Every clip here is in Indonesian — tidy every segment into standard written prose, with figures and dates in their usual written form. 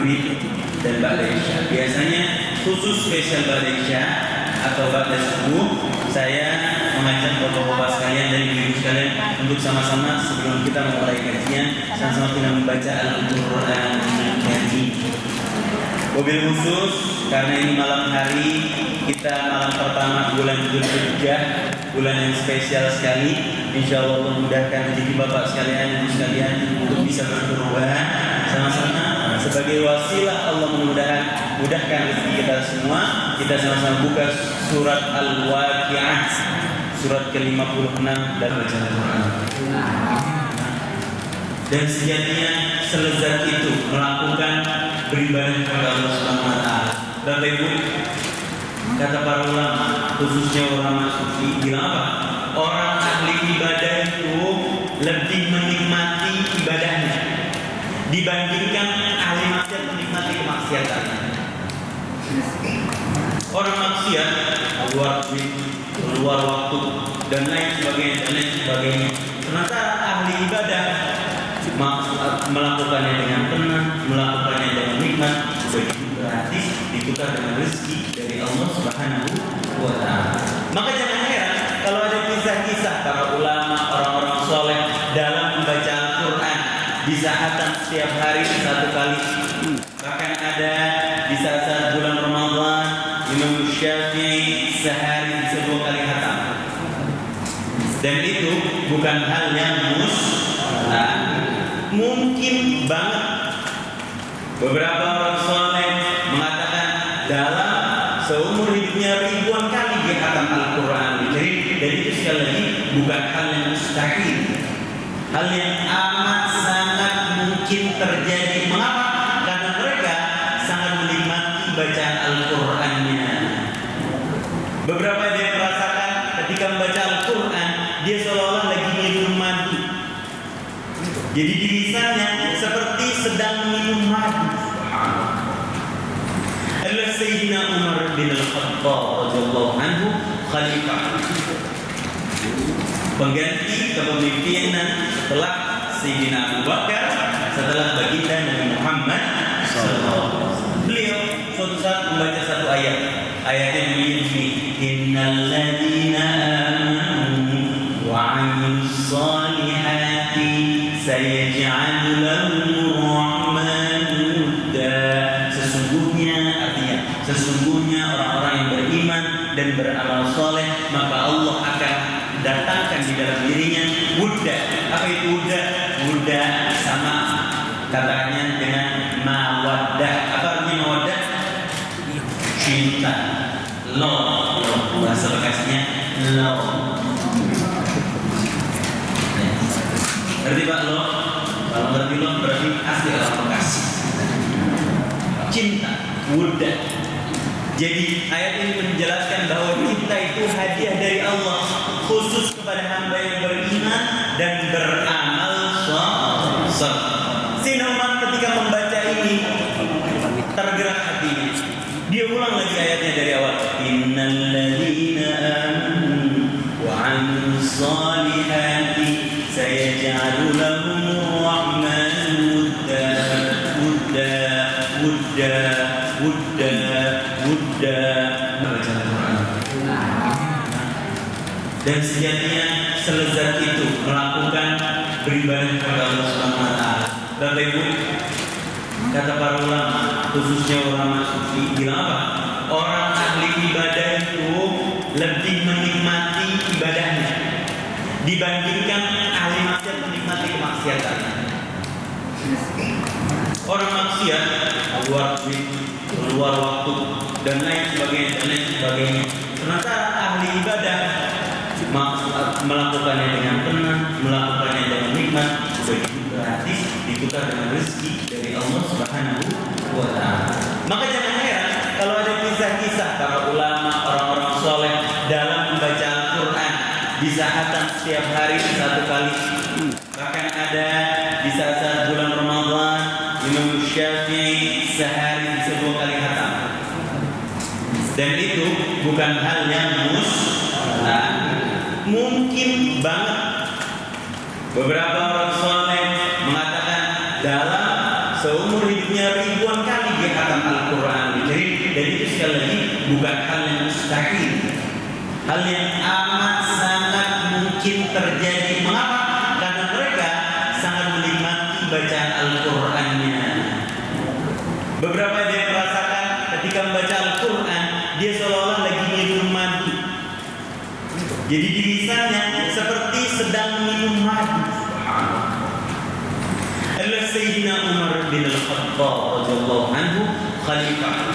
maghrib dan ba'da isya. Biasanya khusus spesial ba'da isya atau ba'da subuh, saya mengajak bapak-bapak sekalian dan ibu sekalian untuk sama-sama sebelum kita memulai kajian, sama-sama kita membaca Al-Quran Al-Karim. Mobil khusus karena ini malam hari, kita malam pertama bulan Dzulhijjah, bulan yang spesial sekali. Insya Allah memudahkan rezeki bapak sekalian, ibu sekalian untuk bisa berkorban sama-sama sebagai wasilah Allah mudahkan rezeki kita semua. Kita sama-sama buka surat Al-Waqi'ah, surat ke-56 dan baca Al-Quran. Dan sejatinya selezat itu melakukan beribadah kepada Allah Subhanahu wa taala. Bapak Ibu, kata para ulama, khususnya ulama sufi, bilang apa? Orang ahli ibadah itu lebih menikmati ibadahnya dibandingkan ahli maksiat menikmati kemaksiatan. Orang maksiat keluar waktu dan lain sebagainya. Sementara ahli ibadah melakukannya dengan tenang, melakukannya dengan nikmat, begitu gratis, ditukar dengan rezeki dari Allah Subhanahu wa taala. Maka jangan heran kalau ada kisah-kisah para ulama, orang-orang soleh dalam membaca Al-Quran di saatan setiap hari satu kali. Bahkan ada di saat bulan Ramadan, Imam Syafi'i sehari bisa 2 kali khatam. Dan itu bukan hal yang mustahil. Mungkin banget. Beberapa orang soleh mengatakan dalam seumur hidupnya ribuan kali dia khatam Al-Quran. Dan itu sekali lagi bukan hal yang mustahil, hal yang amat sangat mungkin terjadi. Mengapa? Karena mereka sangat menikmati bacaan Al-Qurannya. Beberapa dia merasakan ketika membaca Al-Quran, dia seolah-olah lagi minum madu. Jadi di lisannya seperti sedang minum madu. Adalah Sayyidina Umar bin Al-Khattab radhiyallahu anhu, khalifah, pengganti kepemimpinan setelah Sayyidina Abu Bakar, setelah baginda Nabi Muhammad sallallahu. Beliau suatu saat membaca satu ayat. Ayatnya begini, innal ladzina amanu wa 'amilus shalihati sayaj'alu lahumur rahmanu wudda. Sesungguhnya orang-orang yang beriman dan beramal soleh, maka Allah akan datangkan di dalam dirinya wudda. Apa itu wudda? Wudda sama katanya dengan mawaddah. Apa artinya mawaddah? Cinta, love. Bahasa Bekasinya love. Ngerti Pak love? Kalau ngerti love berarti asli orang Bekasi. Cinta, wudda. Jadi ayat ini menjelaskan bahwa cinta itu hadiah dari Allah khusus kepada hamba yang beriman dan beramal saleh. Sayyidina Umar ketika membaca ini tergerak hatinya. Dia ulang lagi ayatnya dari awal. Innal ladzina amanu wa 'amilus shalihati sayaj'alu lahumur rahmanu wudda. Dan sejatinya selezat itu melakukan beribadah kepada Allah Subhanahu wa taala. Bapak Ibu, kata para ulama, khususnya ulama sufi, bilang apa? Orang ahli ibadah itu lebih menikmati ibadahnya dibandingkan ahli maksiat menikmati kemaksiatan. Orang maksiat keluar waktu dan lain sebagainya. Sementara ahli ibadah melakukannya dengan tenang, melakukannya dengan nikmat, begitu gratis, ditukar dengan rezeki dari Allah Subhanahu wa taala. Maka jangan heran kalau ada kisah-kisah para ulama, orang-orang soleh dalam membaca Al-Quran di saatan setiap hari satu kali. Bahkan ada di saat bulan Ramadan, Imam Syafi'i sehari bisa 2 kali khatam. Dan itu bukan hal yang mustahil. Mungkin banget. Beberapa orang soleh mengatakan dalam seumur hidupnya ribuan kali dia khatam Al-Quran Al-Karim, dan itu sekali lagi bukan hal yang mustahil, hal yang amat sangat mungkin terjadi. Mengapa? Karena mereka sangat menikmati bacaan Al-Qurannya. Beberapa dia merasakan ketika membaca Al-Quran, dia seolah-olah lagi minum madu. Jadi dirisannya seperti sedang minum madu. Sayyidina Umar bin Al-Khattab radhiyallahu anhu khalifah,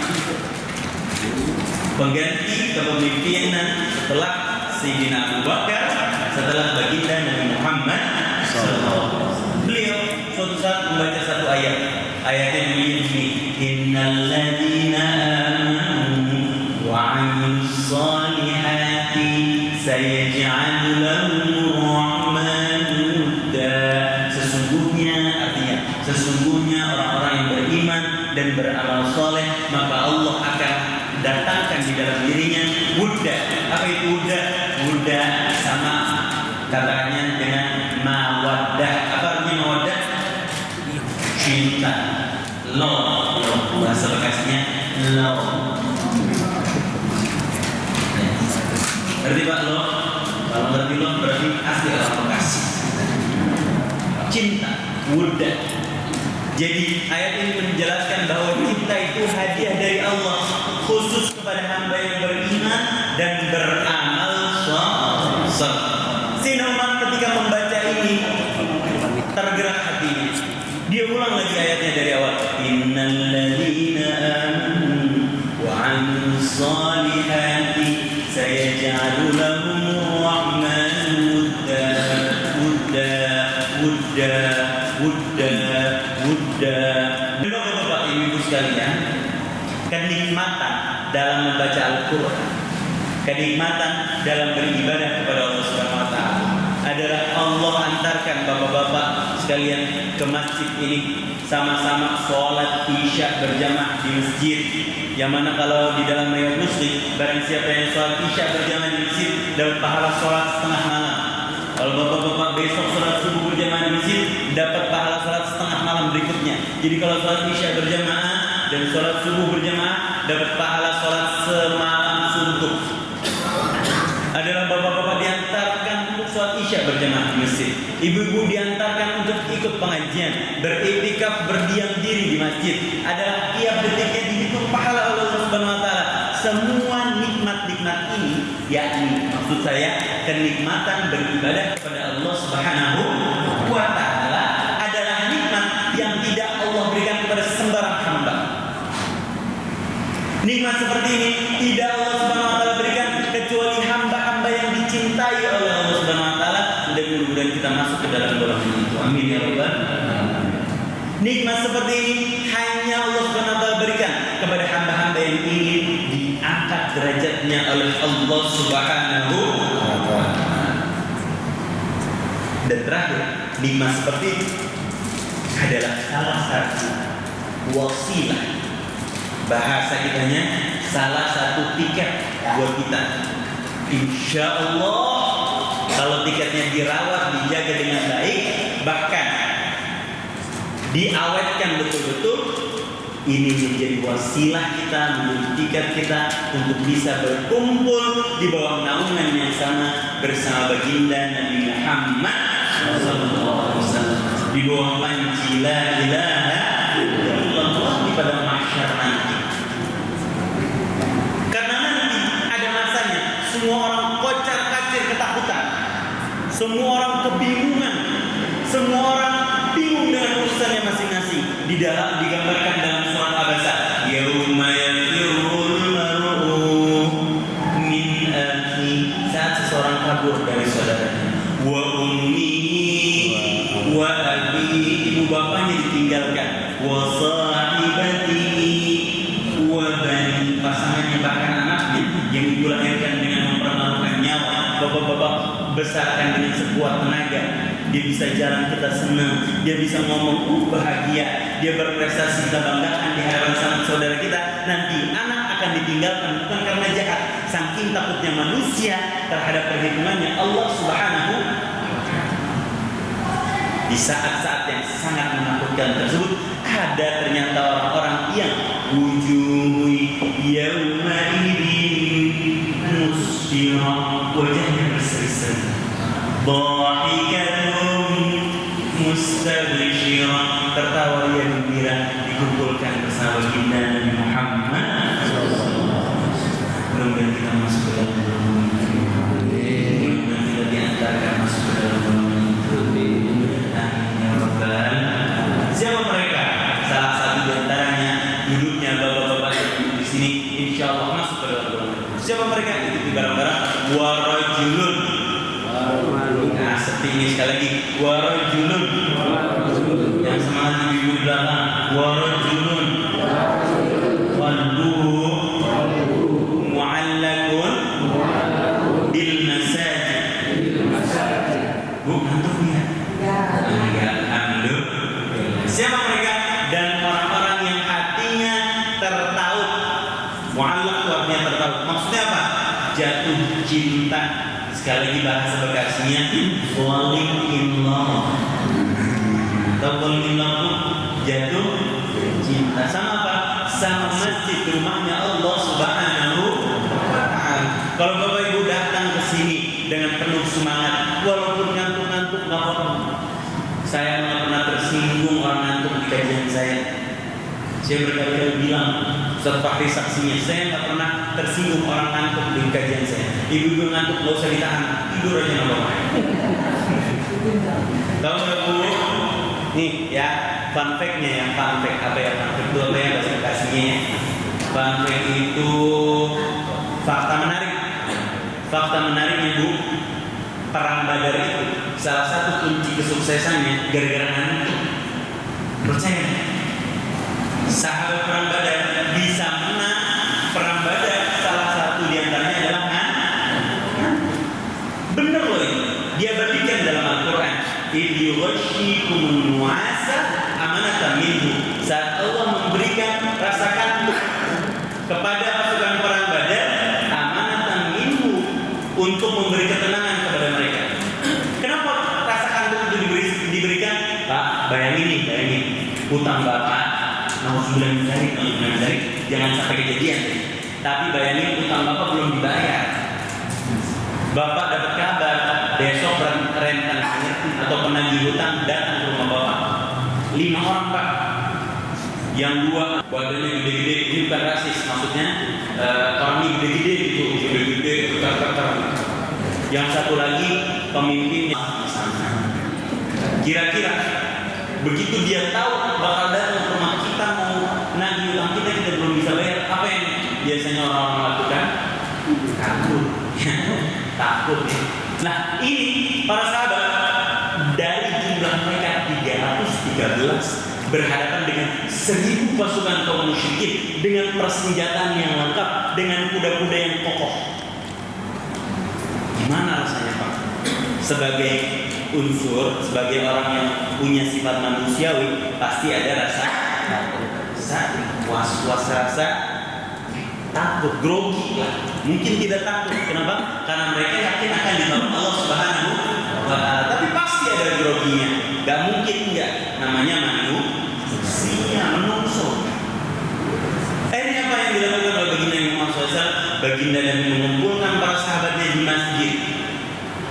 pengganti kepemimpinan setelah Sayyidina Abu Bakar, setelah baginda Nabi Muhammad SAW. Beliau suatu saat membaca satu ayat. Ayatnya bunyi, Innal ladzina amanu wa 'amilus solihati sayaj'alu lahumur rahmanu wudda. Sesungguhnya orang-orang yang beriman dan beramal soleh, maka Allah akan datangkan di dalam dirinya wudda. Apa itu wudda? Wudda sama katanya dengan mawaddah. Apa artinya mawaddah? Cinta, love, bahasa Bekasinya love. Ngerti Pak love? Kalau ngerti love berarti asli orang Bekasi. Cinta, wudda. Jadi ayat ini menjelaskan bahwa cinta itu hadiah dari Allah khusus kepada hamba yang beriman dan beramal saleh. Sayyidina Umar ketika membaca ini tergerak hatinya. Dia ulang lagi ayatnya dari awal. Innal ladzina amanu wa 'amilus solihati sayaj'alu lahumur rahmanu wudda wudda wudda wudda wudda. Bapak-bapak, ibu sekalian, kenikmatan dalam membaca Al-Quran, kenikmatan dalam beribadah kepada Allah Subhanahu wa Ta'ala adalah Allah antarkan bapak-bapak sekalian ke masjid ini, sama-sama sholat isya berjamaah di masjid. Yang mana kalau di dalam riwayat Muslim, barang siapa yang sholat isya berjamaah di masjid dapat pahala sholat setengah malam. Kalau bapak-bapak besok sholat subuh berjamaah di masjid, dapat pahala sholat setengah malam berikutnya. Jadi kalau sholat isya berjamaah dan sholat subuh berjamaah, dapat pahala sholat semalam suntuk. Adalah bapak-bapak diantarkan untuk sholat isya berjamaah di masjid. Ibu-ibu diantarkan untuk ikut pengajian, beriktikaf, berdiam diri di masjid. Adalah tiap detiknya dihitung pahala oleh Allah Subhanahu wa Ta'ala. Semua nikmat-nikmat ini, yakni maksud saya kenikmatan beribadah kepada Allah Subhanahu wa Ta'ala, adalah nikmat yang tidak Allah berikan kepada sembarang hamba. Nikmat seperti ini tidak Allah Subhanahu wa Ta'ala berikan kecuali hamba-hamba yang dicintai oleh Allah Subhanahu wa Ta'ala. Dan mudah-mudahan kita masuk ke dalam golongan itu. Amin ya rabbal alamin. Nikmat seperti ini hanya Allah Subhanahu wa Ta'ala berikan kepada hamba-hamba yang ingin diangkat derajatnya oleh Allah Subhanahu wa Ta'ala. Dan terakhir, nikmat seperti ini adalah salah satu wasilah, bahasa kitanya salah satu tiket buat kita. Insya Allah kalau tiketnya dirawat, dijaga dengan baik, bahkan diawetkan betul-betul, ini menjadi wasilah kita, menjadi tiket kita untuk bisa berkumpul di bawah naungan yang sama bersama baginda Nabi Muhammad SAW, di bawah panji la ilaha illallah di pada mahsyar nanti. Karena nanti ada masanya semua orang kocar-kacir ketakutan, semua orang kebingungan, semua orang bingung dengan urusannya masing-masing. Digambarkan dalam surat Abasa, yauma yafirrul mar'u min akhi, saat seseorang kabur dari saudaranya, wa ummihi wa abihi, ibu bapaknya ditinggalkan, wa sahibatihi wa bani, pasangannya bahkan anaknya yang dilahirkan dengan mempermalukan nyawa, bapak-bapak besarkan dengan sekuat tenaga. Dia bisa jalan, kita senang. Dia bisa ngomong, bahagia. Dia berprestasi, kita banggakan di hadapan sanak saudara kita. Nanti anak akan ditinggalkan bukan karena jahat, saking takutnya manusia terhadap perhitungannya Allah Subhanahu. Di saat-saat yang sangat menakutkan tersebut, ada ternyata orang-orang yang dhahikatun mustabsyirah, tertawa ria gembira dikumpulkan bersama baginda Nabi Muhammad. Mudah-mudahan kita masuk ke dalam golongan itu. Mudah-mudahan kita diantarkan masuk ke dalam golongan itu. Amin ya rabbal alamin. Siapa mereka? Salah satu di antaranya duduknya bapak-bapak yang duduk di sini, insya Allah masuk ke dalam golongan itu. Siapa mereka? Itu barang-barang warajulun. Nah, seperti ini sekali lagi, warajulun. Yang semangat ibu di belakang, warajulun. Walbuhu mu'allakun bil masajid. Bu, antum lihat? Enggak, alhamdulillah. Siapa mereka? Dan orang-orang yang hatinya tertaut. Mu'allak itu artinya tertaut. Maksudnya apa? Jatuh cinta. Sekali lagi bahasa bekasinya, walimillah. Tahu walimillah itu jatuh cinta. Sama apa? Sama masjid rumahnya Allah Subhanahu wa ta'ala. Kalau Bapak Ibu datang ke sini dengan penuh semangat, walaupun ngantuk-ngantuk nggak apa-apa. Saya nggak pernah tersinggung orang ngantuk di kajian saya. Saya berkali-kali bilang, Ustaz Fahri saksinya, saya nggak pernah tersinggung orang ngantuk di kajian saya. Ibu-ibu ngantuk nggak usah ditahan, tidur aja nggak apa-apa. Tahu nggak Bu? Nih ya, fun fact-nya yang fun fact. Apa ya fun fact itu? Apa ya bahasa bekasinya? Fun fact itu fakta menarik. Fakta menariknya Bu, perang Badar itu salah satu kunci kesuksesannya gara-gara ngantuk. Percaya? Sahabat perang Badar bisa menang perang Badar, salah satu diantaranya adalah bener loh ini. Dia berbicara dalam Al-Quran, idh nu'asa amanatan minhu. Saat Allah memberikan rasa kantuk kepada pasukan perang Badar, amanatan minhu, untuk memberi ketenangan kepada mereka. Kenapa rasa kantuk itu diberikan? Pak, bayangin hutang Bapak mau sebulan dari, jangan sampai kejadian. Tapi bayangin hutang Bapak belum dibayar. Bapak dapat kabar besok rentenir atau penagih hutang datang ke rumah Bapak. 5 orang Pak. Yang 2 badannya gede-gede, ini bukan rasis, maksudnya orangnya gede-gede gitu, gede-gede, bekar-bekar. Yang satu lagi pemimpinnya. Kira-kira begitu dia tahu bakal datang ke rumah kita mau nagih hutang kita belum bisa bayar, apa yang biasanya orang-orang lakukan? Takut. Nah ini para sahabat dari jumlah mereka 313 berhadapan dengan 1000 pasukan kaum musyrikin dengan persenjataan yang lengkap, dengan kuda-kuda yang kokoh. Gimana rasanya Pak? Sebagai unsur, sebagai orang yang punya sifat manusiawi, pasti ada rasa was-was, rasa takut, grogi lah. Mungkin tidak takut, kenapa? Karena mereka yakin akan ditolong Allah Subhanahu wa ta'ala. Tapi pasti ada groginya. Gak mungkin enggak. Namanya manusia, menungso. Ini apa yang dilakukan oleh baginda Muhammad SAW? Baginda Nabi mengumpulkan para sahabatnya di masjid,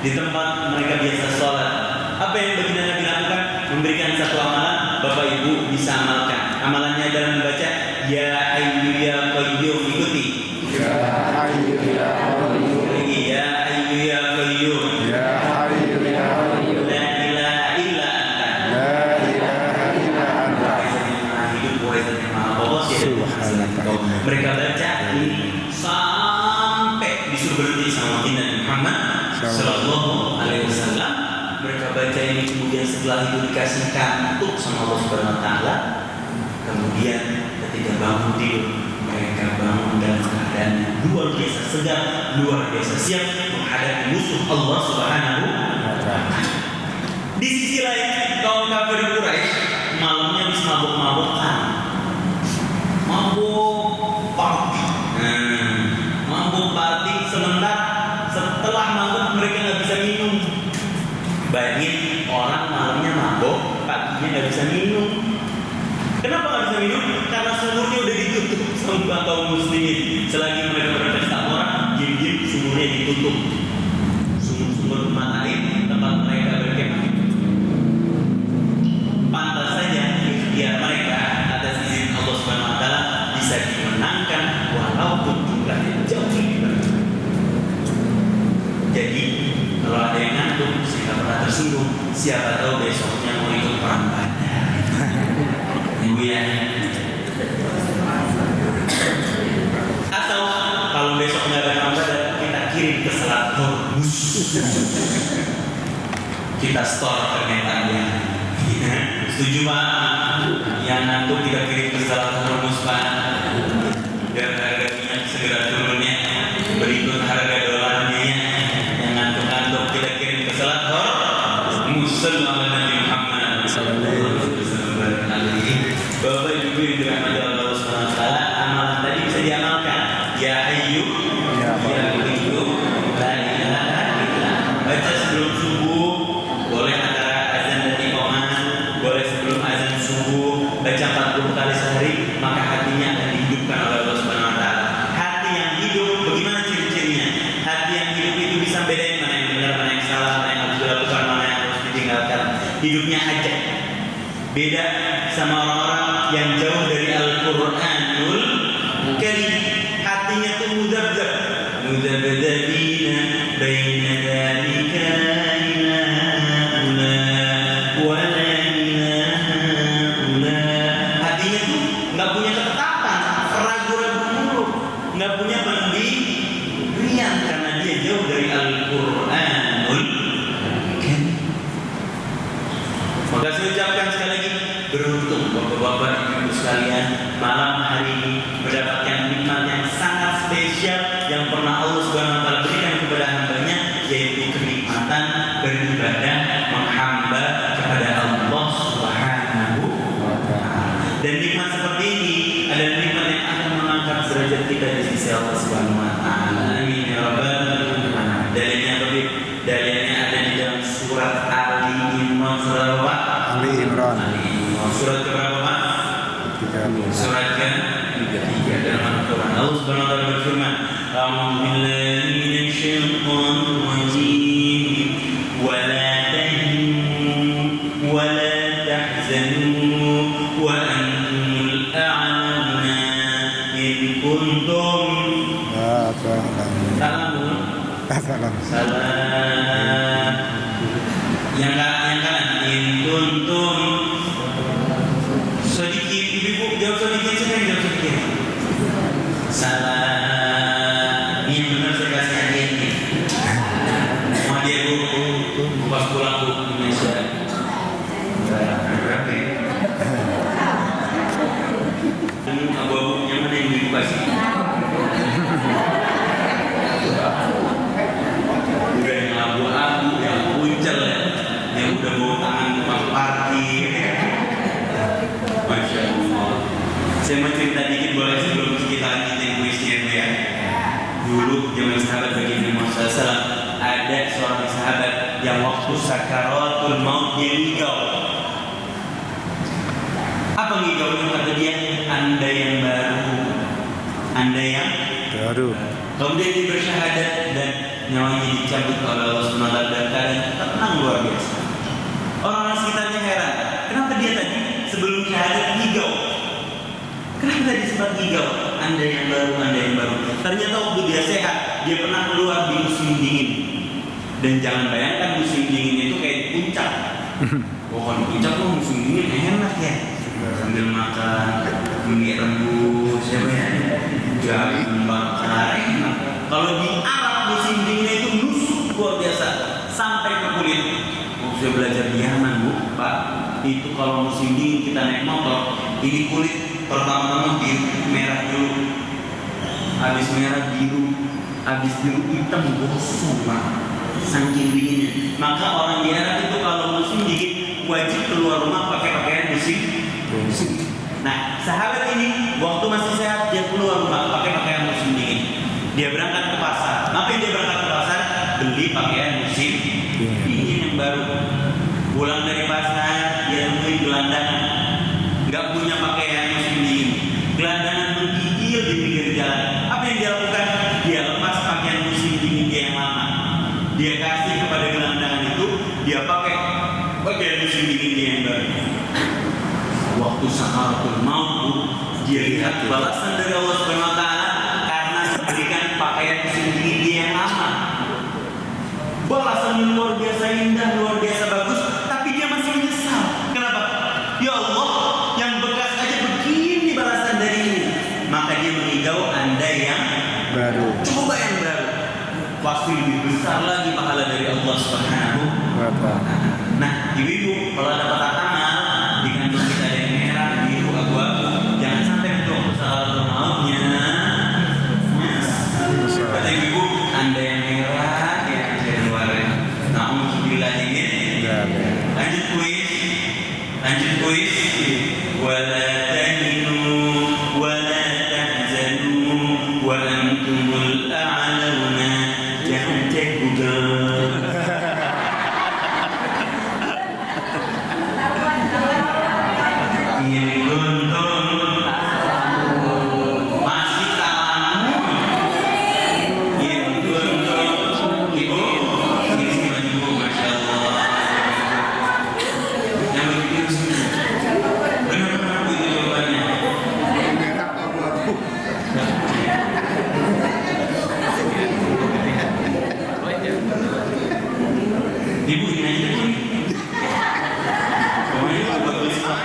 di tempat mereka biasa sholat. Apa yang baginda Nabi lakukan? Memberikan satu amalan, Bapak Ibu bisa amalkan. Amalannya adalah membaca Ya Hayyu Ya Qayyum, ikuti. Ya Hayyu Ya Qayyum. Lagi Ya Hayyu Ya Qayyum. Ya Hayyu Ya Qayyum. La ilaha illa anta. La ilaha illa anta. Hidup wajahnya maha Allah. Mereka baca ini sampai disuruh berhenti sama baginda Muhammad Sallallahu Alaihi Wasallam. Mereka baca ini, kemudian setelah itu dikasih kantuk sama Allah Subhanahu Wa Taala. Kemudian ketika bangun tidur, mereka bangun dalam keadaan luar biasa segar, luar biasa siap menghadapi musuh Allah Subhanahu wa ta'ala. Di sisi lain, kaum kafir Quraisy malamnya habis mabuk-mabukan. Mabuk party. Mabuk party setelah mabuk mereka nggak bisa minum. Bayangin orang malamnya mabuk, paginya nggak bisa minum. Kenapa nggak bisa minum? Karena sumurnya udah ditutup sama kaum muslimin. Selagi mereka berpesta orang, diam-diam sumurnya ditutup. Sumur-sumur mata air tempat siapa tahu besoknya mau ikut perang Badar. Ibu ya. Atau kalau besok nggak ada perang Badar, kita kirim ke Selat Hormuz. Kita store ternyata. Setuju Pak? Yang nanti kita kirim ke Selat Hormuz Pak, biar harga minyak segera turunnya. Berikut harga dolarnya ya. Yang ngantuk-ngantuk kita kirim ke Selat Hormuz. Sallallahu Nabi Muhammad sallallahu alaihi wasallam. Bapak Ibu yang dirahmati Allah Subhanahu wa taala, amalan tadi bisa diamalkan. Ya Hayyu ya Qayyum la ilaha illa. Baca sebelum subuh, boleh antara azan dan iqamah, boleh sebelum azan subuh, baca 40 kali sehari, maka hatinya akan dihidupkan oleh Allah Subhanahu wa taala. Hati yang hidup, bagaimana ciri-cirinya? Hati yang hidup itu bisa bedain mana yang benar, mana yang salah, mana yang harus dilakukan, mana yang harus ditinggalkan. Hidupnya aja. Beda sama orang-orang yang jauh dari Al-Qur'anul Karim. Hatinya tuh mudabdab. Mudabdabina baina dzalika ila ula wa la ilaha ula. Hatinya tuh enggak punya ketetapan, ragu-ragu mulu, enggak punya pendirian karena dia jauh dari Al-Qur'anul Karim. Maka saya ucapkan sekali lagi, beruntung bapak-bapak ibu sekalian malam hari ini mendapatkan nikmat yang sangat spesial yang pernah Allah Subhanahu wa taala berikan kepada hambanya, yaitu kenikmatan beribadah menghamba kepada Allah Subhanahu wa taala. Dan nikmat seperti ini adalah nikmat yang akan mengangkat derajat kita di sisi Allah Subhanahu wa taala. Amin ya rabbal alamin. Dalilnya ada di dalam surat Ali Imran surah apa? Ali Imran. Surat keberapa Pak? Surat ke-3 dalam Al-Quran. Allah Subhanahu wa taala berfirman, "A'udzu billahi minasyaitonir rajim. Wa la tahinu wa la tahzanu wa antumul a'launa in kuntum." Salam. Yang kanan in kuntum sedikit, ibu jawab sedikit, saya jawab sedikit. Salah. Ini yang benar saya kasih hadiah nih. Mau dia bu, pas pulang bu Indonesia. Berapa? Abu-abunya mana yang ibu kasih? Udah yang abu-abu, yang puncel ya, yang udah bawa tangan tukang parkir. Masya Allah. Saya mau cerita dikit boleh sebelum kita lanjutin kuisnya ya. Dulu zaman sahabat baginda Muhammad SAW, ada seorang sahabat yang waktu sakaratul maut dia ngigau. Apa ngigaunya kata dia? Anda yang baru, Anda yang baru. Kemudian dia bersyahadat dan nyawanya dicabut oleh Allah SWT dan keadaan tenang luar biasa. Orang-orang sekitarnya heran, kenapa dia tadi sebelum syahadat ngigau? Kenapa tadi sempat ngigau? Anda yang baru, Anda yang baru. Ternyata waktu dia sehat, dia pernah keluar di musim dingin. Dan jangan bayangkan musim dingin itu kayak puncak. Pohon puncak tuh musim dingin enak ya. Sambil makan, mie rebus, siapa ya? Jagung bakar enak. Kalau di Arab musim dingin itu nusuk luar biasa sampai ke kulit. Saya belajar di Yaman bu, Pak. Itu kalau musim dingin kita naik motor, ini kulit pertama-tama biru merah dulu, habis merah biru, habis biru hitam gosong Pak. Saking dinginnya. Maka orang di Arab itu kalau musim dingin wajib keluar rumah pakai pakaian musim. Nah, sahabat ini waktu masih sehat dia keluar rumah pakai pakaian musim dingin. Dia berangkat ke pasar. Ngapain dia berangkat ke pasar? Beli pakaian musim dingin yang baru. Pulang dari pasar dia nemuin gelandangan. Nggak punya pakaian musim dingin. Gelandangan menggigil di pinggir jalan. Apa yang dia lakukan? Dia lepas pakaian musim dingin dia yang lama. Dia kasih kepada gelandangan itu, dia pakai pakaian musim dingin dia yang baru. Waktu sakaratul maut dia lihat balasan dari Allah Subhanahu wa taala karena memberikan pakaian musim dingin dia yang lama. Balasan yang luar biasa indah, luar biasa bagus, tapi pasti lebih besar lagi pahala dari Allah Subhanahu wa Ta'ala. Nah, ibu-ibu, kalau ada kotak amal di kantong kita ada yang merah, biru, abu-abu, jangan sampai nanti waktu salat mautnya. Kata ibu, anda yang merah, ya dari luar. Alhamdulillah ini. Lanjut kuis. Wala tahinu wala tahzanu wa antumul a'launa. Jangan cek Google. In kuntum masih talamu. In kuntum ibu ini ibu, masya Allah. Yang begitu sih. Benar-benar itu jawabannya. Ibu ini aja dulu. Pokoknya itu bagus pak.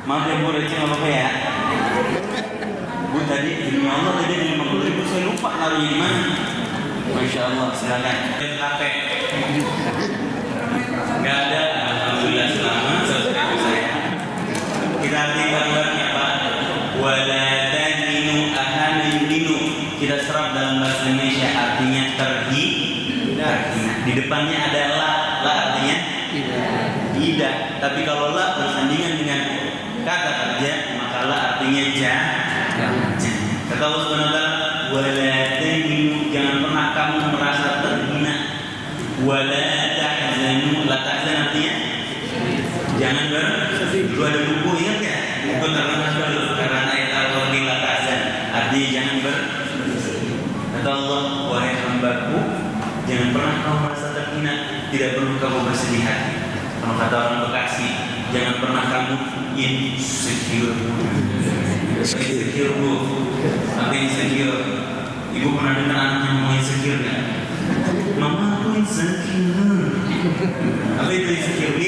Maaf ya Bu, receh nggak apa-apa ya. Bu tadi demi Allah tadi 50.000 saya lupa naruhnya di mana. Masya Allah, silakan. HP. Gak ada, alhamdulillah selamat selesai saya. Kita arti gambarnya Pak. Wala tahinu ahaninu. Kita serap dalam bahasa Indonesia artinya terhina. Di depannya ada la artinya tidak. Tapi kalau la bersandingan dengan kata kerja, maka la artinya jangan. Kata Allah Subhanahu wa Ta'ala, wala tahinu, jangan pernah kamu merasa terhina. Wala tahzanu, la tahzan artinya jangan bersedih. Dulu ada buku, ingat ya? Buku terkenal dulu karena ayat al-Qur'an la tahzan artinya jangan bersedih. Kata Allah, wahai hambaku, jangan pernah kamu merasa terhina, tidak perlu kamu bersedih hati. Kalau kata orang Bekasi, jangan pernah kamu insecure. Insecure Bu, apa insecure? Ibu pernah dengar anaknya mau insecure nggak? Mama aku insecure. Apa itu insecure?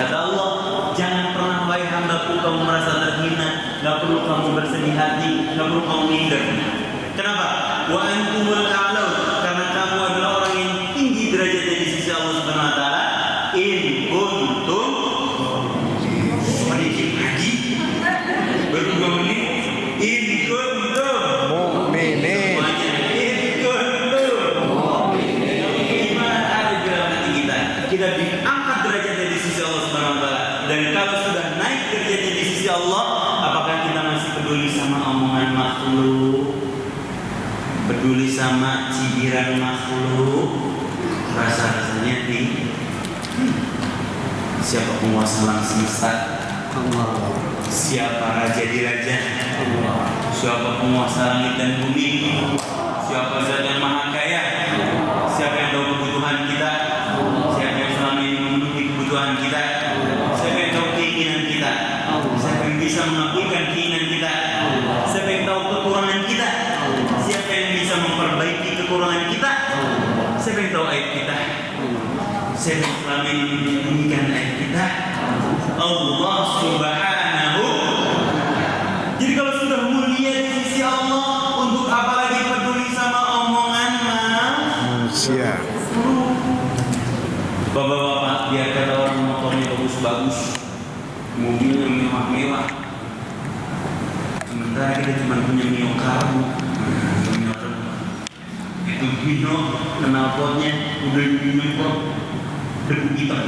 Kata Allah, jangan pernah wahai hambaku kamu merasa terhina, nggak perlu kamu bersedih hati, nggak perlu kamu minder. Kenapa? Wa antumul a'laun, karena kamu adalah orang yang tinggi derajatnya di sisi Allah Subhanahu wa Ta'ala. In kuntum sedikit lagi baru 2 menit. In kuntum Mu'minin. in kuntum gimana ada di dalam hati kita diangkat derajatnya di sisi Allah Subhanahu wa Ta'ala. Dan kalau sudah naik derajatnya di sisi Allah, apakah kita masih peduli sama omongan makhluk, peduli sama cibiran makhluk? Rasa-rasanya siapa penguasa alam semesta? Allah. Siapa raja di raja? Allah. Siapa penguasa langit dan bumi? Siapa zat yang maha kaya? Siapa yang tahu kebutuhan kita? Siapa yang selama ini memenuhi kebutuhan kita? Siapa yang tahu keinginan kita? Siapa yang bisa mengabulkan keinginan kita? Siapa yang tahu kekurangan kita? Siapa yang bisa memperbaiki kekurangan kita? Siapa yang tahu aib kita? Siapa yang selama ini menyembunyikan aib kita? Allah Subhanahu. Jadi kalau sudah mulia di sisi Allah, untuk apa lagi peduli sama omongan Manusia. Bapak-bapak, biar kata orang motornya bagus-bagus, mobilnya mewah-mewah, sementara kita cuma punya Mio Karbu. Itu Mio knalpotnya udah nyemprot debu hitam.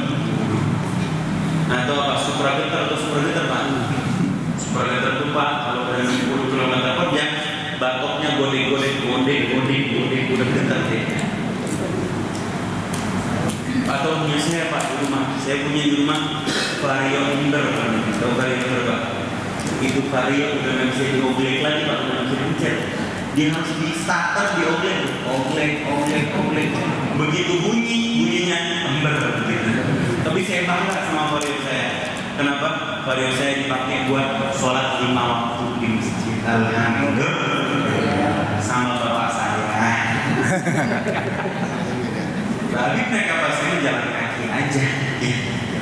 Atau apa, Suprageter Pak? Suprageter itu Pak, kalau ada 60 km per jam, bakoknya godek getar deh. Atau punya saya Pak di rumah, saya punya di rumah Vario Inder, tahu Vario Inder Pak? Itu Vario udah nggak bisa dioglek lagi Pak, udah nggak bisa dipencet. Dia harus di starter, dioglek, oglek. Begitu bunyinya ember gitu. Tapi saya bangga sama Vario saya. Kenapa? Vario saya dipakai buat sholat 5 waktu di masjid. Alhamdulillah. Sama bapak saya. Tapi naik kapal saya jalan kaki aja. Ya.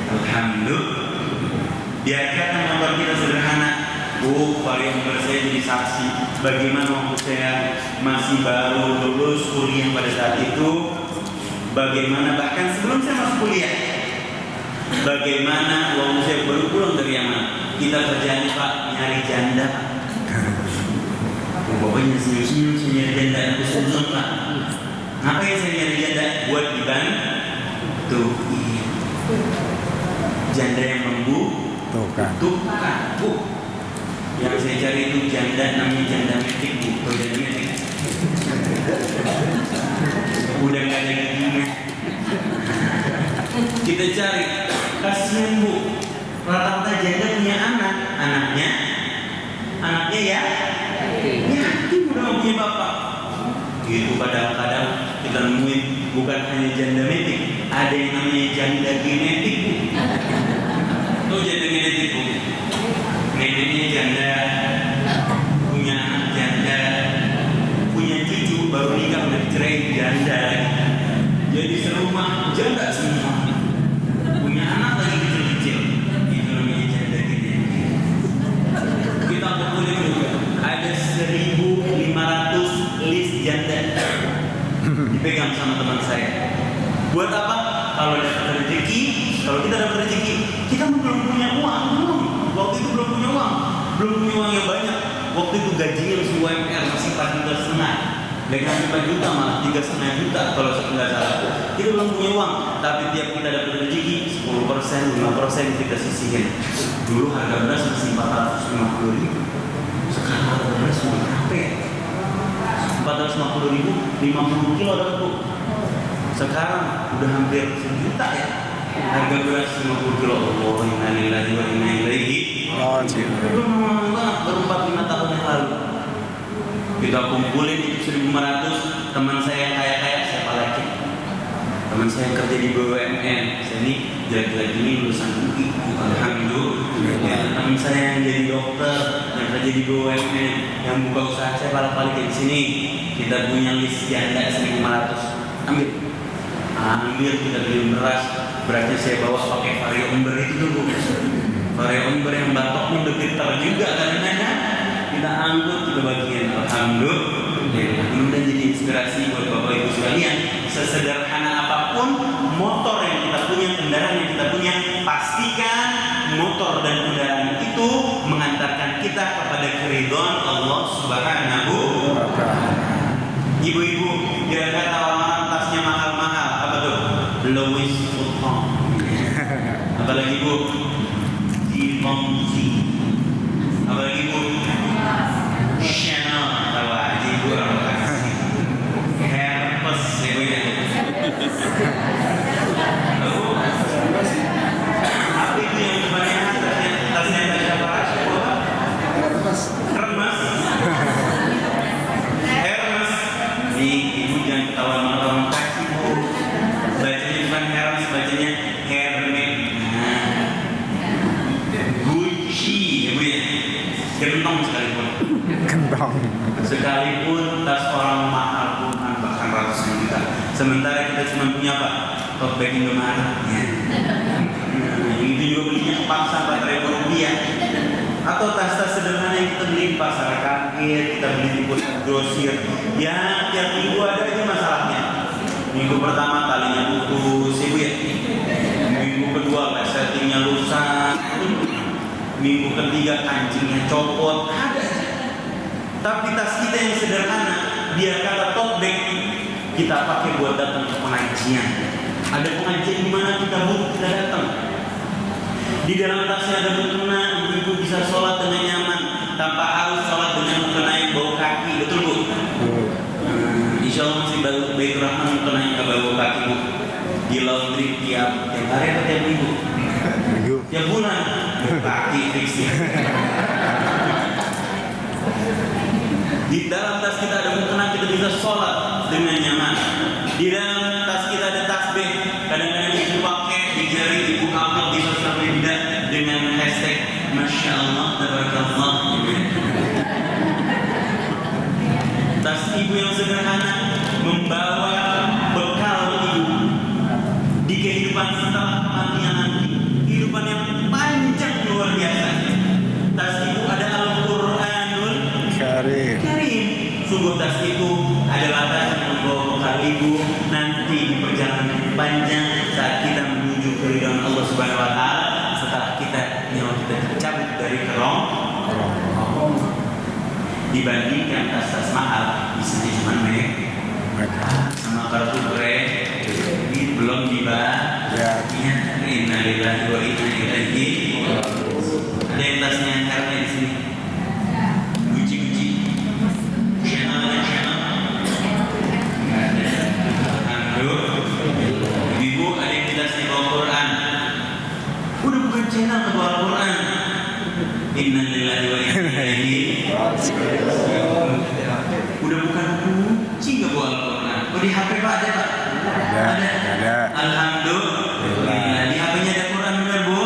Alhamdulillah. Biarkan motor kita sederhana, Bu, varian saya jadi saksi bagaimana waktu saya masih baru lulus kuliah pada saat itu, bagaimana bahkan sebelum saya masuk kuliah, bagaimana waktu saya baru pulang dari Yaman, kita kerjanya Pak nyari janda. Pokoknya senyum-senyum saya nyari janda, aku susah Pak. Ngapain saya nyari janda? Buat dibantu. Janda yang membutuhkan. Bu, yang saya cari itu janda namanya janda metik Bu. Tahu janda metik? Udah nggak ada giginya. Kita cari, kasihan Bu. Rata-rata janda punya anak, anaknya ya yatim udah nggak punya bapak. Gitu kadang-kadang kita nemuin bukan hanya janda metik, ada yang namanya janda genetik Bu. Tuh janda genetik Bu. Neneknya janda, punya anak janda, punya cucu baru nikah udah dicerai janda. Jadi serumah janda semua. Punya anak lagi kecil-kecil. Itu namanya janda genetik. Kita kumpulin dulu. Ada 1.500 list janda dipegang sama teman saya. Buat apa? Kalau dapat rezeki, kalau kita dapat rezeki, kita belum punya uang, belum. Waktu itu belum punya uang yang banyak. Waktu itu gajinya masih UMR masih 4,5 juta, dengan 5 juta malah 3,5 juta kalau saya nggak salah. Kita belum punya uang, tapi tiap kita dapat rezeki 10%, 5% kita sisihin. Dulu harga beras masih 450.000. Sekarang harga beras sudah berapa ya? 450.000, 50 kilo dapat Bu. Sekarang udah hampir 1 juta ya. Harga beras 50 kilo. Allah, inna lillahi wa inna ilaihi raji'un. Baru 4-5 tahun yang lalu. Kita kumpulin itu 1.500. Teman saya yang kaya-kaya siapa lagi? Teman saya yang kerja di BUMN. Saya ini jelek-jelek ini lulusan UI. Alhamdulillah. Ya, teman saya yang jadi dokter, yang kerja di BUMN, yang buka usaha, saya balik-balik di sini. Kita punya list janda 1.500. Ambil kita beli beras. Berarti saya bawa pakai vario umber itu dulu. Vario umber yang batoknya udah pintar juga kadang-kadang. Kita angkut, kita bagian. Alhamdulillah. Mudah jadi inspirasi buat Bapak Ibu sekalian. Sesederhana apapun motor yang kita punya, kendaraan yang kita punya, pastikan motor dan kendaraan itu mengantarkan kita kepada keridhaan Allah Subhanahu wa Ta'ala. Ibu-ibu, dia kata orang tasnya mahal-mahal, apa tuh? Louis Vuitton. Apalagi Bu? Givenchy. Apalagi Bu? Chanel. Tahu aja Bu orang kasih. Hermes, ibu ya. Lalu apa itu yang depannya tasnya baca bahasa apa? Hermes. Hermes. Nih ibu jangan ketahuan orang kasih Bu. Bacanya bukan Hermes, bacanya Hermes. Gucci, ibu ya. Gentong sekalipun. Sekalipun tas orang mahal puluhan bahkan ratusan juta. Sementara kita cuma punya apa? Tote bag Indomaret. Ya. Itu juga belinya 4-4 ribu rupiah. Atau tas-tas sederhana yang kita beli di pasar kaget, kita beli di pusat grosir. Ya, tiap minggu ada aja masalahnya. Minggu pertama talinya putus, ibu ya. Minggu kedua settingnya rusak. Minggu ketiga kancingnya copot. Ada aja. Tapi tas kita yang sederhana, biar kata tote bag, kita pakai buat datang ke pengajian. Ada pengajian di mana kita butuh, kita datang. Di dalam tasnya ada mukena, ibu-ibu bisa sholat dengan nyaman tanpa harus sholat dengan mukena yang bau kaki, betul Bu? Insya Allah masih baik rahman mukena yang gak bau kaki Bu. Di laundry tiap hari atau tiap minggu? Tiap bulan, bau kaki fixnya. Di dalam tas kita ada mukena, kita bisa sholat dengan nyaman. Di dalam tas kita ada tasbih, kadang-kadang ibu pakai di jari, ibu upload di sosial media dengan hashtag Masya Allah, Tabarakallah. Tas ibu yang sederhana membawa bekal ibu di kehidupan setelah kematian nanti, kehidupan yang panjang luar biasa. Tas ibu ada dibandingkan tas-tas mahal isinya cuma sama kartu kredit belum dibayar. Ya. Innalillahi wa inna ilaihi. Ada yang tasnya Hermes di sini. Gucci. Chanel. Nggak ada. Alhamdulillah. Ibu ada yang tasnya bawa Quran. Udah bukan channel ke bawa Quran. Innalillahi wa inna ilaihi. Udah bukan kunci ke bawa Quran. Oh di HP Pak ada Pak? Ada. Alhamdulillah. Di HP-nya ada Quran benar Bu?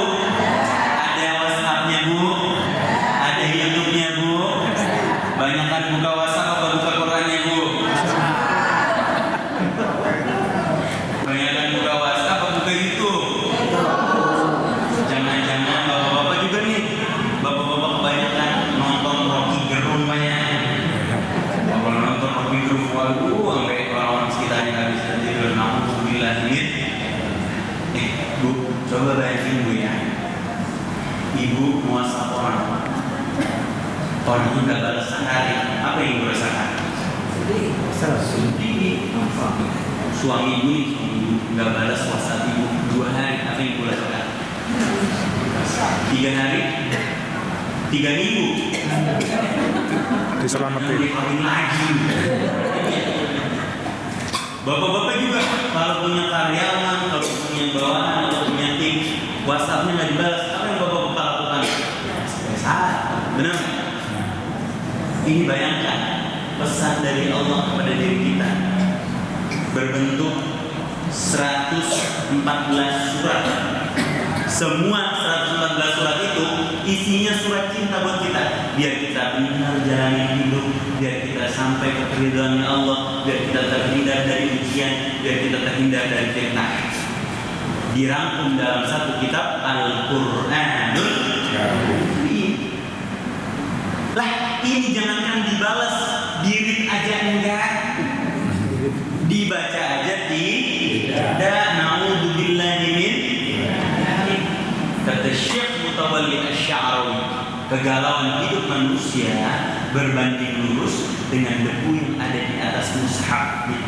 Ada WhatsApp-nya Bu? Ada YouTube-nya Bu? Banyakan buka WhatsApp apa buka Quran-nya Bu? Banyakan buka WhatsApp apa buka YouTube? Jangan-jangan bapak-bapak juga nih. Bapak-bapak kebanyakan nonton Rocky Gerung banyak. Kalau nonton Rocky Gerung waduh sampai orang-orang sekitarnya nggak bisa tidur. Alhamdulillah ini. Bu, coba bayangin Bu ya. Ibu mau WhatsApp orang itu nggak balas sehari, apa yang Ibu rasakan? Sedih. Suami Ibu nggak balas WhatsApp Ibu 2 hari, apa yang Ibu rasakan? 3 hari, 3 minggu. Diselamatin. Kawin lagi. Bapak-bapak juga kalau punya karyawan, kalau punya bawahan, kalau punya tim, WhatsApp-nya nggak dibalas, apa yang bapak-bapak lakukan? Salah, benar? Ini bayangkan pesan dari Allah kepada diri kita berbentuk 114 surat. Semua 114 surat itu isinya surat cinta buat kita. Biar kita benar jalani hidup, biar kita sampai ke keridhaan Allah, biar kita terhindar dari ujian, biar kita terhindar dari fitnah. Dirangkum dalam satu kitab Al-Qur'anul Karim. Lah, ini jangankan dibalas, di-read aja enggak. Dibaca aja tidak. Na'udzubillahi min. Kata Syekh Mutawalli Asy-Sya'rawi, kegalauan hidup manusia berbanding lurus dengan debu yang ada di atas mushafnya.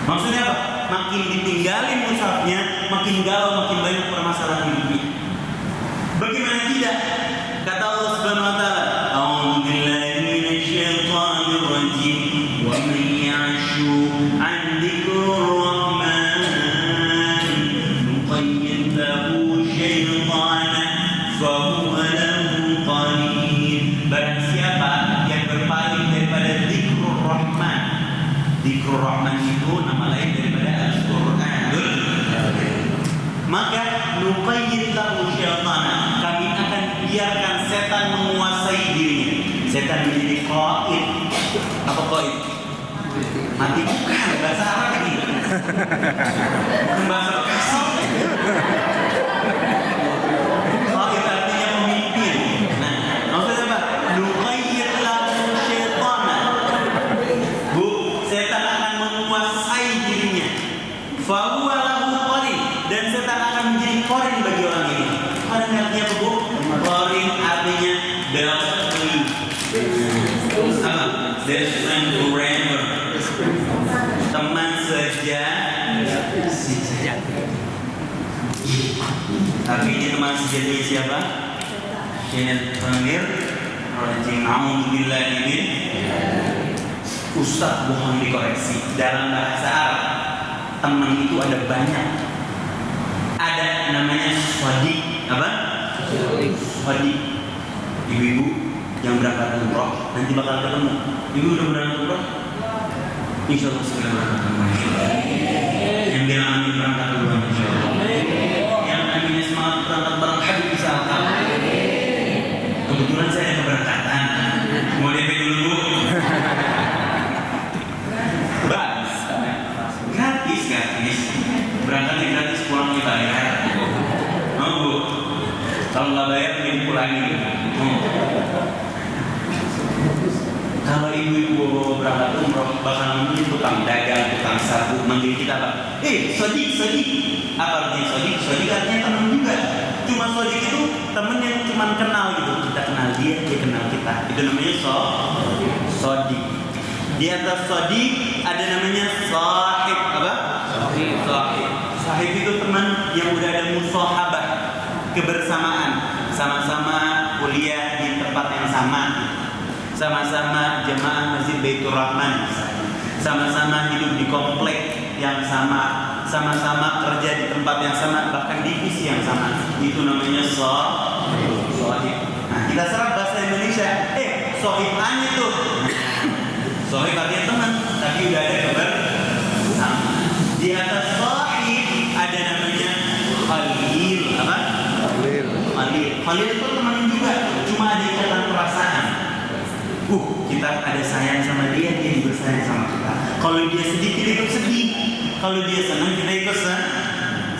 Maksudnya apa? Makin ditinggalin mushafnya, makin galau, makin banyak permasalahan hidupnya. Bagaimana tidak? Kata Allah Subhanahu wa taala, "A'udzu billahi minasyaitonir rajim. Wa man ya'shu 'an dzikrir rahman nuqayyid lahu syaitanan fa huwa lahu qarin." Barang siapa yang berpaling daripada dzikrur rahman. Dzikrur rahman itu nama lain daripada Al-Qur'anul Karim. Maka nuqayyid lahu syaitanan, kami akan biarkan setan menguasai dirinya. Setan menjadi qaid. Apa qaid? Mati bukan, bahasa Arab ini. Bahasa Bekasi. Qaid artinya pemimpin. Nah, maksudnya apa? Nuqayyid lahu syaitanan. Bu, setan akan menguasai dirinya. Fa huwa lahu qarin, dan setan akan menjadi qarin bagi orang ini. Qarin artinya apa, Bu? Qarin artinya best friend. Apa? Best friend forever. Teman sejati. Artinya teman sejati siapa? Syaitanir rajim. Alhamdulillah ini. Ustaz mohon dikoreksi. Dalam bahasa Arab, teman itu ada banyak. Ada namanya shadiq. Apa? Shadiq. Ibu-ibu yang berangkat umroh nanti bakal ketemu. Ibu udah berangkat umroh? Insya Allah segera berangkat umroh. Yang bilang amin berangkat duluan insya Allah. Yang aminnya semangat berangkat bareng Habib bisa alkam. Kebetulan saya ada keberangkatan. Mau DP dulu Bu? Gratis. Berangkatnya gratis, pulangnya bayar. Mau Bu? Kalau nggak bayar jadi pulangin. Kalau ibu-ibu berangkat umroh bakal nemuin tukang dagang, tukang sapu, manggil kita Pak. Sodik. Apa artinya sodik? Sodik artinya teman juga. Cuma sodik itu teman yang cuma teman kenal gitu, kita kenal dia, dia kenal kita. Itu namanya sodik. Di atas sodik ada namanya sahib. Apa? Sahib. Sahib itu teman yang udah ada musahabah, kebersamaan, sama-sama kuliah di tempat yang sama, sama-sama jemaah Masjid Baitur Rahman, sama-sama hidup di komplek yang sama, sama-sama kerja di tempat yang sama, bahkan divisi yang sama. Itu namanya sohib. Nah, kita serap bahasa Indonesia, sohiban itu. Sohib artinya teman, tapi udah ada kebersamaan. Di atas sohib ada namanya khalil. Apa? Khalil itu teman juga, cuma ada ikatan perasaan. Kita ada sayang sama dia, dia juga sayang sama kita. Kalau dia sedih, kita ikut sedih. Kalau dia senang, kita ikut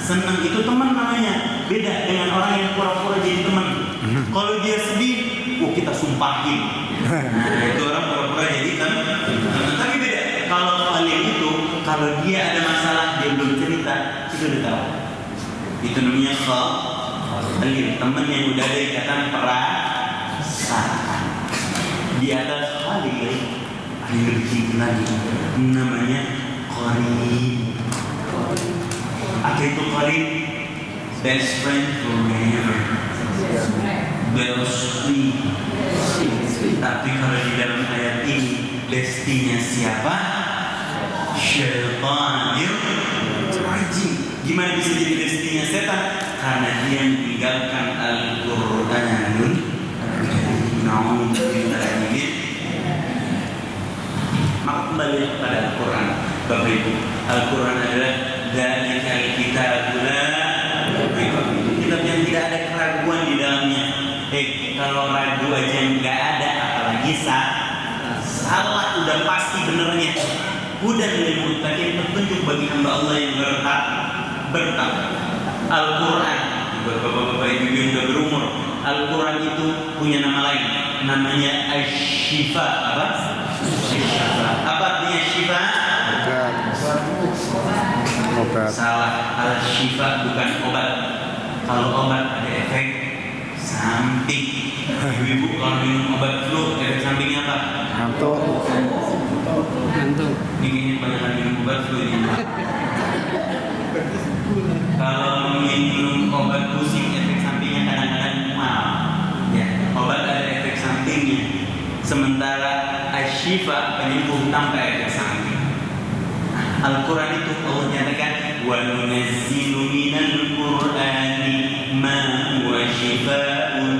senang. Itu teman namanya. Beda dengan orang yang pura-pura jadi teman. Kalau dia sedih, kita sumpahin. Nah, itu orang pura-pura jadi teman. Tapi beda. Kalau kalian itu, kalau dia ada masalah, dia belum cerita, kita udah tahu. Itu namanya khalil, teman yang udah ada ikatan perasaan. Di atas khalil ada yang lebih tinggi lagi, namanya qarib. Apa itu qarib? Best friend forever, bestie. Tapi kalau di dalam ayat ini bestinya siapa? Syaitanir rajim. Gimana bisa jadi bestinya setan? Karena dia meninggalkan Al-Qur'anul Maka kembali pada Al-Quran. Bapak Ibu, Al-Quran adalah dzalikal kitabul la raiba fihi, kitab yang tidak ada keraguan di dalamnya. Kalau ragu aja nggak ada, apalagi salah udah pasti benernya. Hudan lil muttaqin, petunjuk bagi hamba Allah yang bertakwa. Al-Quran, bapak-bapak ibu yang sudah berumur, Al-Quran itu punya nama lain, namanya Asy-Syifa. Apa? Apa artinya Syifa? Obat. Salah, Al-Syifa bukan obat. Kalau obat ada efek samping. Ibu-ibu kalau minum obat flu, efek sampingnya apa? Ngantuk. Ini banyak minum obat flu ini. Kalau minum obat pusing, efek sampingnya kadang-kadang mual. Ya, obat ada efek sampingnya. Sementara Asy-Syifa penyembuh tanpa efek samping. Al-Quran itu Allah nyatakan wa nunazzilu minal Qur'ani ma huwa syifaa'un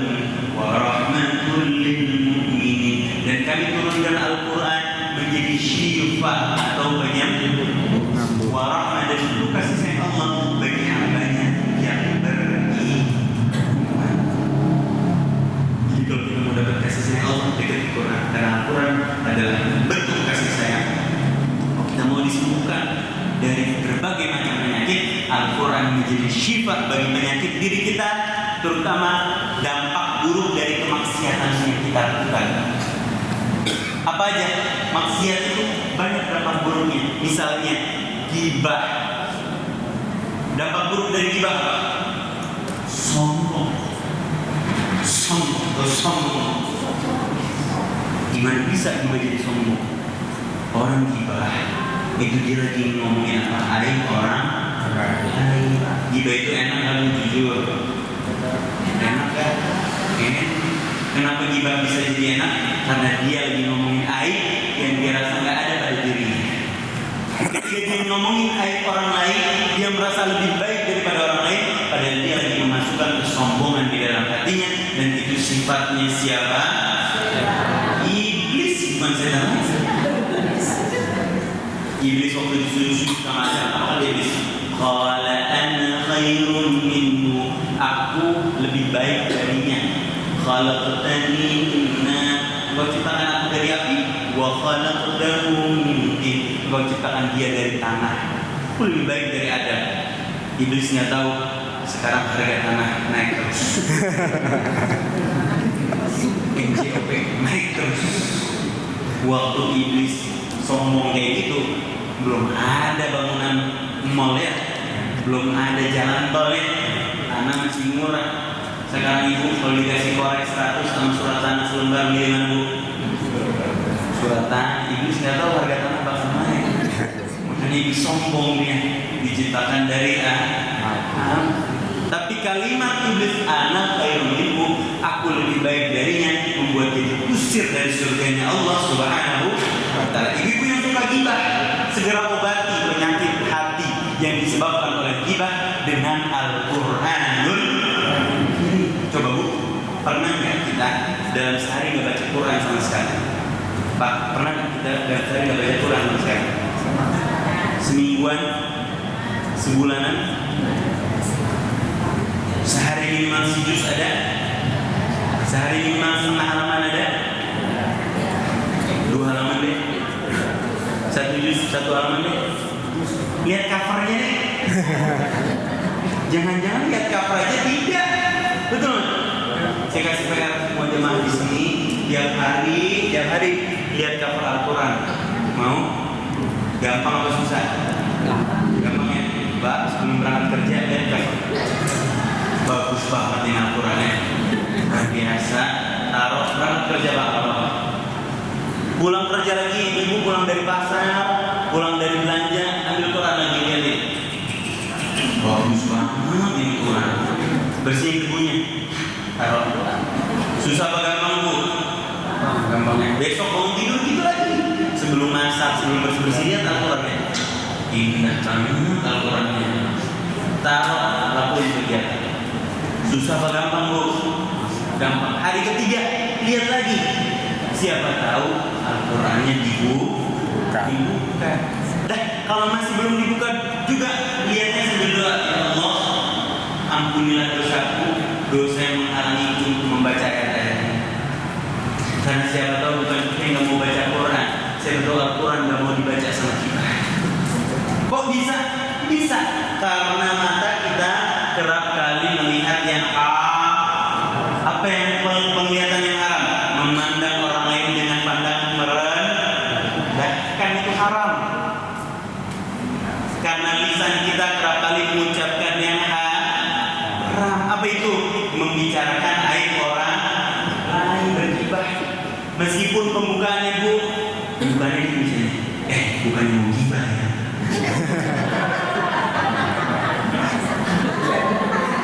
wa rahmatul lil mu'minin. Dan kami turunkan Al-Quran menjadi syifa atau penyembuh wa rahmah, dan itu kasih sayang Allah bagi hambanya yang beriman. Jadi kalau kita mau dapat kasih sayang Allah, dekat Quran, karena Al-Quran adalah bentuk kasih sayang. Kita mau disembuhkan dari berbagai macam penyakit, Al-Quran menjadi syifa bagi penyakit diri kita, terutama dampak buruk dari kemaksiatan yang kita lakukan. Apa aja? Maksiat itu banyak dampak buruknya. Misalnya ghibah. Dampak buruk dari ghibah apa? Sombong. Gimana bisa ghibah jadi sombong? Orang ghibah itu dia lagi ngomongin apa? Aib orang lain. Ghibah itu enak kalau jujur. Enak kan? Kenapa ghibah bisa jadi enak? Karena dia lagi ngomongin aib yang dia rasa nggak ada pada dirinya. Ketika dia ngomongin aib orang lain, dia merasa lebih baik daripada orang lain, padahal dia lagi memasukkan kesombongan di dalam hatinya, dan itu sifatnya siapa? Iblis, bukan setan. Iblis waktu disuruh sama siapa? Apa iblis? Qala ana khairun minhu, aku lebih baik darinya. Khalaqtani min nar, Kau ciptakan aku dari api, wa khalaqtahu min tin, Kau ciptakan dia dari tanah. Aku lebih baik dari Adam. Iblis nggak tahu sekarang harga tanah naik terus. NJOP naik terus. Waktu iblis sombong kayak gitu, belum ada bangunan mall ya, belum ada jalan tol ya, tanah masih murah. Sekarang ibu kalau dikasih korek 100 sama surat tanah selembar milih mana bu? Surat tanah. Ibu nggak tahu harga tanah bakal naik. Makanya ibu sombong dia, diciptakan dari tapi kalimat iblis anak khairun minhu, aku lebih baik darinya, membuat dia diusir dari surganya Allah Subhanahu wa taala. Ibu yang suka gibah, segera obati penyakit hati yang disebabkan oleh gibah dengan Al-Qur'anul. Coba bu, pernah nggak kita dalam sehari nggak baca Quran sama sekali? Pak, pernah nggak kita dalam sehari nggak baca Quran sama sekali? Semingguan, sebulanan, sehari minimal sejuz ada, sehari minimal setengah halaman ada, 2 halaman deh, 1 juz 1 halaman deh. Lihat covernya deh. Jangan-jangan lihat cover aja tidak, betul? Saya kasih PR semua jemaah di sini tiap hari lihat cover Al-Quran. Mau? Gampang apa susah? Gampang ya, Mbak. Sebelum berangkat kerja lihat cover. Bagus banget ini Al-Qurannya, luar biasa. Taruh berangkat kerja Pak. Pulang kerja lagi, ibu pulang dari pasar, pulang dari belanja, ambil Quran lagi lihat nih. Bagus banget ini Quran. Bersihin debunya, taruh. Susah apa gampang bu? Gampangnya. Besok bangun tidur gitu lagi. Sebelum masak, sebelum bersih-bersih lihat Al-Qurannya. Indah banget Al-Qurannya. Taruh, lakuin kegiatan. Susah apa gampang bu? Gampang. Hari ketiga lihat lagi. Siapa tahu Al-Qurannya dibuka. Dah, kalau masih belum dibuka juga lihatnya sambil doa. Ya Allah, ampunilah dosaku, dosa yang menghalangiku untuk membaca ayat-ayat. Karena siapa tahu bukan kita yang nggak mau baca Quran, siapa tahu Al-Quran nggak mau dibaca sama kita. Kok bisa? Bisa karena mata kita kerap kali melihat yang apa yang penglihatan yang haram, memandang orang lain dengan pandangan merendahkan, itu haram. Karena lisan kita kerap kali mengucapkan yang haram. Apa itu? Membicarakan aib orang lain, bergibah. Meskipun pembukaannya bu, bukannya ini misalnya, bukannya mau gibah ya.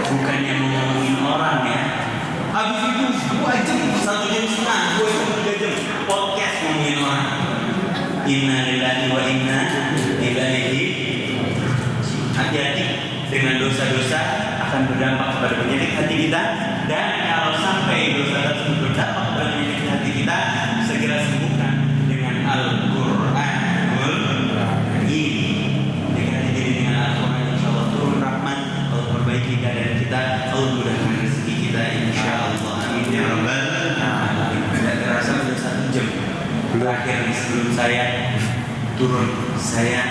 Bukannya mau ngomongin orang ya. Habis itu 2 jam, 1 jam setengah, 2 jam 3 jam podcast ngomongin orang. Inna lillahi wa inna ilaihi. Hati-hati dengan dosa-dosa akan berdampak kepada penyakit hati kita. Dan kalau sampai dosa tersebut berdampak kepada penyakit hati kita, segera sembuhkan dengan Al-Qur'anul Karim. Dekati diri dengan Al-Quran, insya Allah turun rahmat, Allah perbaiki keadaan kita, Allah mudahkan rezeki kita, insya Allah. Amin ya rabbal alamin. Tidak terasa sudah 1 jam. Terakhir sebelum saya turun, saya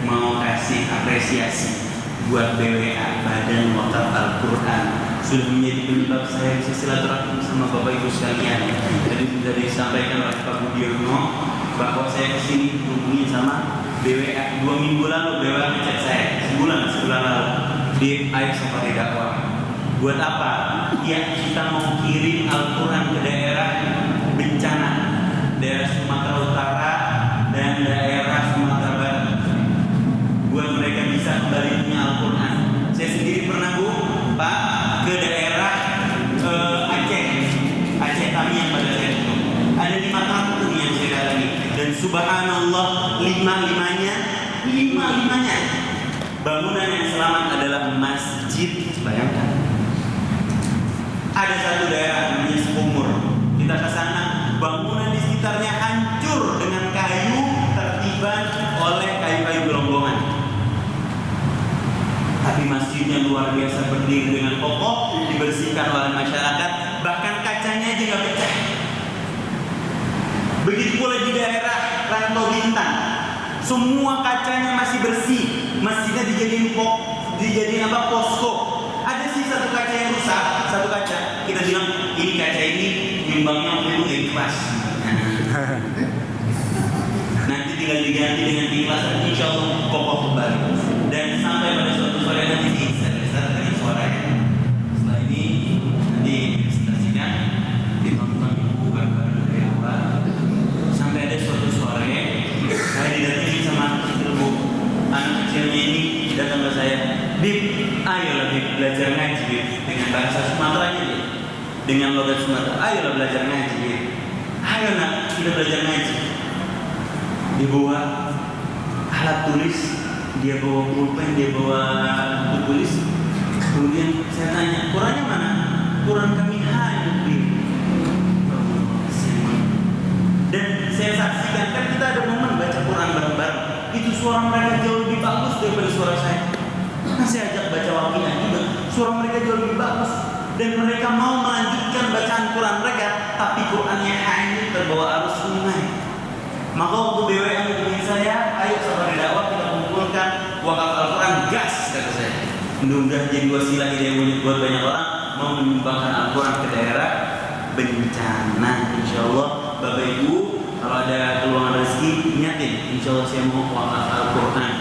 mau kasih apresiasi buat BWA, Badan Wakaf Al-Quran, sudah menjadi penyebab saya bisa silaturahmi sama Bapak Ibu sekalian. Jadi sudah disampaikan oleh Pak Budiono bahwa saya kesini hubungi sama BWA 2 minggu lalu. BWA ngechat saya sebulan lalu di Ayo Safari Dakwah. Buat apa? Ya kita mau kirim Al-Quran ke daerah bencana, daerah Sumatera Utara dan daerah Sumatera Barat, buat mereka bisa kembali punya Al-Quran. Saya sendiri pernah bu, Pak, ke daerah Aceh kami yang pada saya itu ada 5 kampung yang saya datangi, dan subhanallah 5-5-nya bangunan yang selamat adalah masjid. Bayangkan, ada satu daerah namanya Sekumur, kita ke sana, bangunan di sekitarnya hancur dengan kayu tertiban oleh kayu-kayu gelonggongan. Tapi masjidnya luar biasa, berdiri dengan kokoh, dibersihkan oleh masyarakat, bahkan kacanya aja nggak pecah. Begitu pula di daerah Rantau Bintang, semua kacanya masih bersih, masjidnya dijadiin posko. Ada sih satu kaca yang rusak, satu kaca kita bilang ini kaca ini nyumbangnya waktu itu nggak ikhlas. Nanti tinggal diganti dengan ikhlas, insya Allah kokoh kembali. Dan sampai pada suatu sore nanti bisa dengan suaranya. Setelah ini belajar ngaji dengan bahasa Sumateranya dia, dengan logat Sumatera. Ayolah belajar ngaji dia. Ayo nak, kita belajar ngaji. Dia bawa alat tulis, dia bawa pulpen, dia bawa buku tulis. Kemudian saya tanya, Qurannya mana? Quran kami hanya di. Dan saya saksikan, kan kita ada momen baca Quran bareng-bareng. Itu suara mereka jauh lebih bagus daripada suara saya. Nah, saya ajak baca Waqiah juga, suara mereka jauh lebih bagus. Dan mereka mau melanjutkan bacaan Quran mereka, tapi Qurannya hanya terbawa arus sungai. Maka waktu BWM hubungi saya, ayo Safari Dakwah kita kumpulkan wakaf Al-Quran, gas kata saya. Mudah-mudahan jadi wasilah hidayah buat banyak orang mau menyumbangkan Al-Quran ke daerah bencana. Insya Allah Bapak Ibu, kalau ada peluang rezeki, niatin. Insya Allah saya mau wakaf Al-Quran.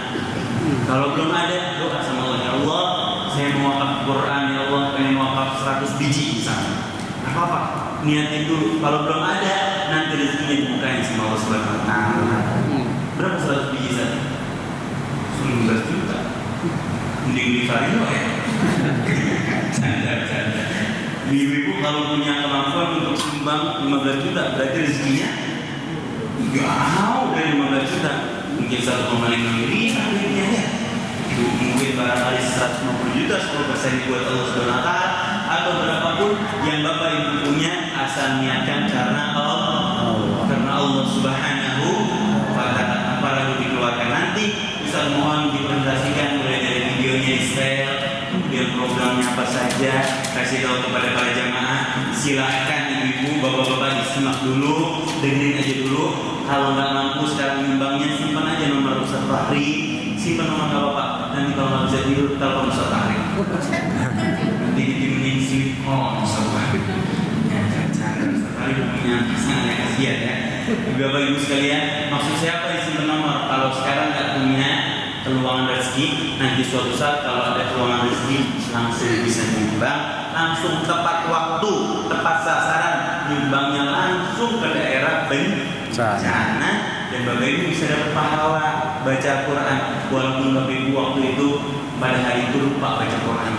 Kalau belum ada, doa sama Allah, ya Allah, saya mau wakaf Quran, ya Allah, pengen wakaf 100 biji misalnya. Apa-apa, niatin dulu. Kalau belum ada, nanti rezekinya dibukain sama Allah Subhanahu Wa Taala. Berapa 100 biji saja? 19 juta. Mending di Farino ya. Canda. Ibu-ibu kalau punya kemampuan untuk sumbang 15 juta, berarti rezekinya jauh dari 15 juta. Mungkin 1,5 miliar duitnya ya. Mungkin barangkali 150 juta 10% buat Allah Subhanahu Wa Taala, atau berapapun yang Bapak Ibu punya, asal niatkan karena Allah Subhanahu Wa Taala. Apa lalu dikeluarkan nanti, Ustaz mohon dipresentasikan mulai dari videonya Israel, kemudian programnya apa saja, kasih tahu kepada para jamaah. Silahkan ibu-ibu, bapak-bapak disimak dulu, dengerin aja dulu. Kalau nggak mampu sekarang nyumbangnya, simpan aja nomor Ustaz Fahri, simpan nomor bapak. Nanti kalau nggak bisa tidur, telepon Ustaz Fahri. Nanti ditimunin sleep call Ustaz Fahri. Ustaz Fahri punya pasangan yang kasihan ya. Bapak Ibu sekalian, maksud saya apa isi nomor? Kalau sekarang nggak punya peluang rezeki, nanti suatu saat kalau ada peluang rezeki langsung bisa nyumbang, langsung tepat waktu, tepat sasaran, nyumbangnya langsung ke daerah bencana, dan Bapak Ibu bisa dapat pahala baca Quran. Walaupun Bapak Ibu waktu itu pada hari itu lupa baca Quran,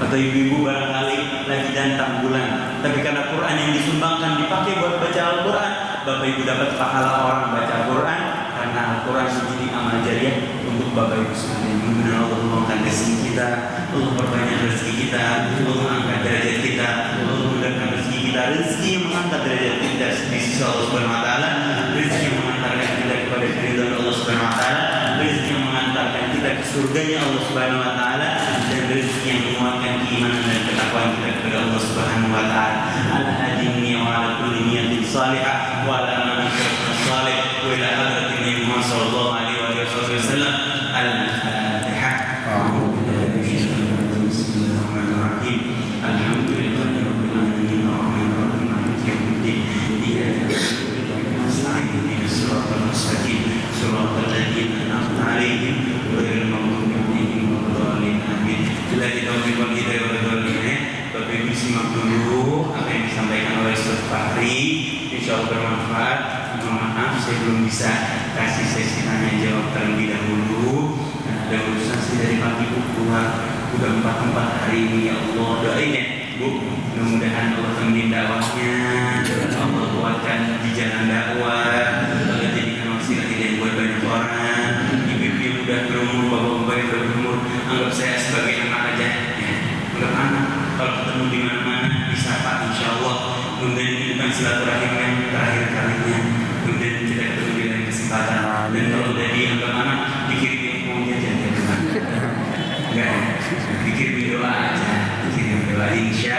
atau ibu-ibu barangkali lagi dantang bulan, tapi karena Quran yang disumbangkan dipakai buat baca Al-Quran, Bapak Ibu dapat pahala orang baca Quran, karena Al-Quran menjadi amal jariah untuk Bapak Ibu sekalian. Mudah-mudahan Allah mengangkat rezeki kita, Allah perbanyak rezeki kita, Allah mengangkat derajat kita, Allah mudahkan rezeki kita, rezeki yang mengangkat derajat kita di sisi Allah Subhanahu Wa Taala, rezeki yang mengantarkan kita kepada keridhaan Allah Subhanahu Wa Taala, rezeki yang mengantarkan kita ke surganya Allah Subhanahu Wa Taala, dan rezeki yang menguatkan keimanan dan ketakwaan kita kepada Allah Subhanahu Wa Taala. Al-hadini wa ala kulli niyatin salihah wa ala man kana salih wa ila hadratin Nabi Muhammad sallallahu alaihi wasallam. Al-Fatihah. Bismillahirrahmanirrahim. Alhamdulillahirabbil alamin arrahmanir rahim maliki yaumiddin. Iyyaka na'budu wa nasta'in ihdinas siratal mustaqim siratal ladzina an'amta 'alaihim ghairil maghdubi 'alaihim waladdallin. Amin. Bila ditaufiq wal hidayah wal hidayah. Bapak Ibu simak dulu apa yang disampaikan oleh Ustaz Fahri, insya Allah bermanfaat. Mohon maaf saya belum bisa kasih sesi tanya jawab terlebih dahulu. Ada urusan sih dari pagi keluar udah 4 hari ini, ya Allah doain ya Bu, mudah-mudahan Allah temenin dakwahnya, Allah kuatkan di jalan dakwah, Allah jadikan wasilah hidayah buat banyak orang. Ibu-ibu yang udah berumur, bapak-bapak yang udah berumur, anggap saya sebagai anak aja ya, anggap anak. Kalau ketemu di mana-mana disapa, insya Allah. Kemudian ini bukan silaturahim yang terakhir kalinya. Kemudian kita ketemu di lain kesempatan. Dan kalau udah dianggap anak, dikirim mau jajan ya teman. Enggak, dikirim doa aja, dikirim doa insya